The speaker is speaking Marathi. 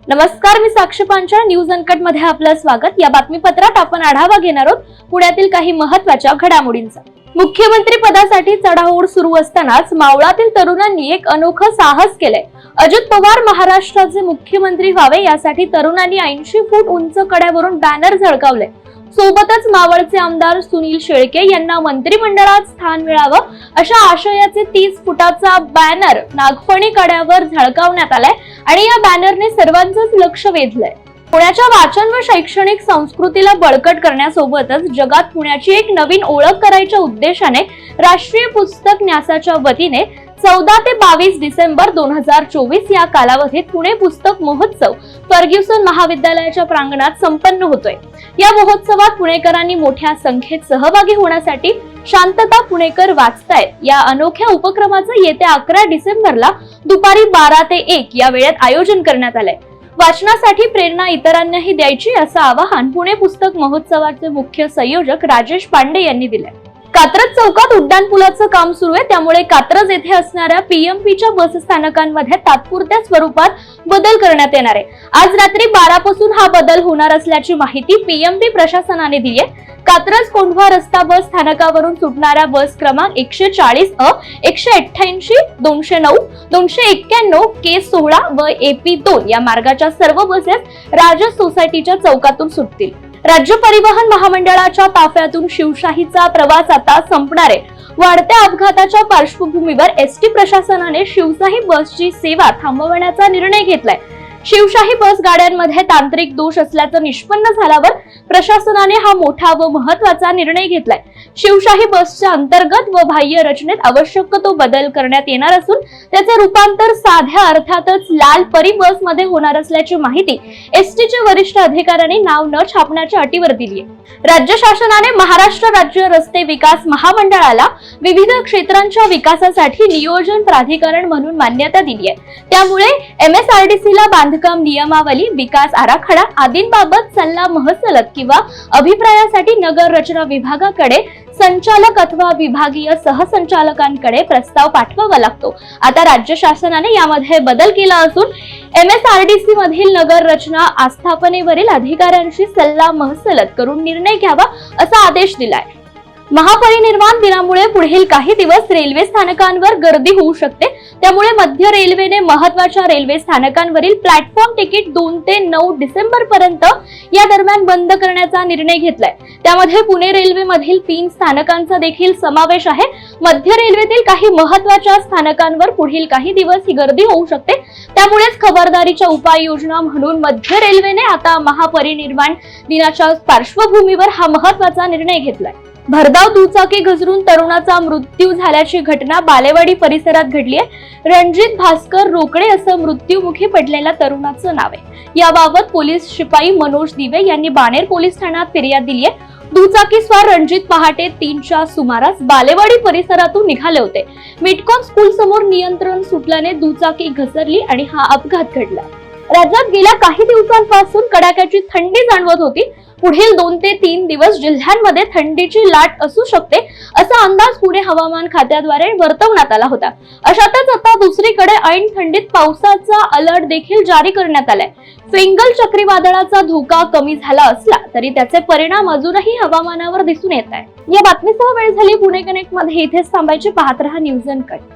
नमस्कार, मी साक्षी पांचाळ. न्यूज अनकट मध्ये आपलं स्वागत. या बातमीपत्रात आपण आढावा घेणार आहोत पुण्यातील काही महत्त्वाच्या घडामोडींचा. मुख्यमंत्री पदासाठी चढाओढ सुरू असतानाच मावळातील तरुणांनी एक अनोखं साहस केलंय. अजित पवार महाराष्ट्राचे मुख्यमंत्री व्हावे यासाठी तरुणांनी 80 फूट उंच कड्यावरून बॅनर झळकावले. सोबतच मावळचे आमदार सुनील शेळके यांना मंत्रिमंडळात स्थान मिळावं अशा आशयाचे 30 फुटाचा बॅनर नागफणी कड्यावर झळकावण्यात आलाय आणि या बॅनरने सर्वांचंच लक्ष वेधलंय. पुण्याच्या वाचन व शैक्षणिक संस्कृतीला बळकट करण्यासोबतच जगात पुण्याची एक नवीन ओळख करायच्या उद्देशाने राष्ट्रीय पुस्तक न्यासाच्या वतीने 14 ते 22 डिसेंबर 2024 या कालावधीत पुणे पुस्तक महोत्सव फर्ग्युसन महाविद्यालयाच्या प्रांगणात संपन्न होतोय. या महोत्सवात पुणेकरांनी मोठ्या संख्येत सहभागी होण्यासाठी शांतता पुणेकर वाचतायत या अनोख्या उपक्रमाचं येत्या 11 डिसेंबरला दुपारी 12 ते 1 या वेळेत आयोजन करण्यात आलंय. वाचनासाठी प्रेरणा इतरांनाही द्यायची असं आवाहन पुणे पुस्तक महोत्सवाचे मुख्य संयोजक राजेश पांडे यांनी दिलंय. कात्रज चौकात उड्डाणपुलाचं काम सुरू आहे, त्यामुळे कात्रज येथे असणाऱ्या पीएमपीच्या बस स्थानकांमध्ये तात्पुरत्या स्वरूपात बदल करण्यात येणार आहे. आज रात्री 12 पासून हा बदल होणार असल्याची माहिती पीएमपी प्रशासनाने दिली आहे. कात्रज कोंढवा रस्ता बस स्थानकावरून सुटणाऱ्या बस क्रमांक 140 अ, 188, 209, 291, K16 व AP2 या मार्गाच्या सर्व बसेस राजस सोसायटीच्या चौकातून सुटतील. राज्य परिवहन महामंडळाच्या ताफ्यातून शिवशाहीचा प्रवास आता संपणार आहे. वाढत्या अपघाताच्या पार्श्वभूमीवर एसटी प्रशासनाने शिवशाही बसची सेवा थांबवण्याचा निर्णय घेतलाय. शिवशाही बस गाड्यांमध्ये तांत्रिक दोष असल्याचं निष्पन्न झाल्यावर प्रशासनाने हा मोठा व महत्त्वाचा निर्णय घेतलाय. शिवशाही बसच्या अंतर्गत व बाह्य रचनेत आवश्यक तो बदल करण्यात येणार असून त्याचे रूपांतर साध्या अर्थातच लाल परी बस मध्ये होणार असल्याची माहिती एसटीचे वरिष्ठ अधिकाऱ्यांनी नाव न छापण्याच्या अटीवर दिली आहे. राज्य शासनाने महाराष्ट्र राज्य रस्ते विकास महामंडळाला विविध क्षेत्रांच्या विकासासाठी नियोजन प्राधिकरण म्हणून मान्यता दिली आहे. त्यामुळे MSRDCला बांधकाम नियमावली, विकास आराखडा आदींबाबत सल्ला महसलत किंवा अभिप्रायासाठी नगर रचना विभागाकडे संचालक अथवा विभागीय सहसंचालकांकडे प्रस्ताव पाठवावा लागतो. आता राज्य शासनाने यामध्ये बदल केला असून MSRDC मधील नगर रचना आस्थापनेवरील अधिकाऱ्यांशी सल्ला महसलत करून निर्णय घ्यावा असा आदेश दिलाय. महापरिनिर्वाण दिनामुळे पुढील काही दिवस रेल्वे स्थानकांवर गर्दी होऊ शकते. त्यामुळे मध्य रेल्वेने महत्त्वाच्या रेल्वे स्थानकांवरील प्लॅटफॉर्म तिकीट 2 ते 9 डिसेंबर पर्यंत या दरम्यान बंद करण्याचा निर्णय घेतलाय. त्यामध्ये पुणे रेल्वे मधील 3 स्थानकांचा देखील समावेश आहे. मध्य रेल्वेतील काही महत्त्वाच्या स्थानकांवर पुढील काही दिवस ही गर्दी होऊ शकते. त्यामुळेच खबरदारीच्या उपाययोजना म्हणून मध्य रेल्वेने आता महापरिनिर्वाण दिनाच्या पार्श्वभूमीवर हा महत्त्वाचा निर्णय घेतलाय. भरधाव दुचाकी घसरून तरुणाचा मृत्यू झाल्याची घटना बालेवाडी परिसरात घडली आहे. रणजित भास्कर रोकडे असं मृत्यूमुखी पडलेल्या तरुणाचं नाव आहे. याबाबत पोलीस शिपाई मनोज दिवे यांनी बाणेर पोलीस ठाण्यात फिर्याद दिली आहे. दुचाकी स्वार रणजित पहाटे 3च्या सुमारास बालेवाडी परिसरातून निघाले होते. मिटकॉन स्कूल समोर नियंत्रण सुटल्याने दुचाकी घसरली आणि हा अपघात घडला. राज्यात गेल्या काही दिवसांपासून कडाक्याची थंडी जाणवत होती. पुढील 2 ते 3 दिवस जिल्ह्यांमध्ये थंडीची लाट असू शकते असा अंदाज पुणे हवामान खात्याद्वारे वर्तवण्यात आला होता. अशातच आता दुसरीकडे ऐन थंडीत पावसाचा अलर्ट देखील जारी करण्यात आलाय. फिंगल चक्रीवादळाचा धोका कमी झाला असला तरी त्याचे परिणाम अजूनही हवामानावर दिसून येत आहे. या बातमीसह वेळ झाली पुणे कनेक्ट मध्ये. इथेच थांबायची. पाहत रहा न्यूज अनकट.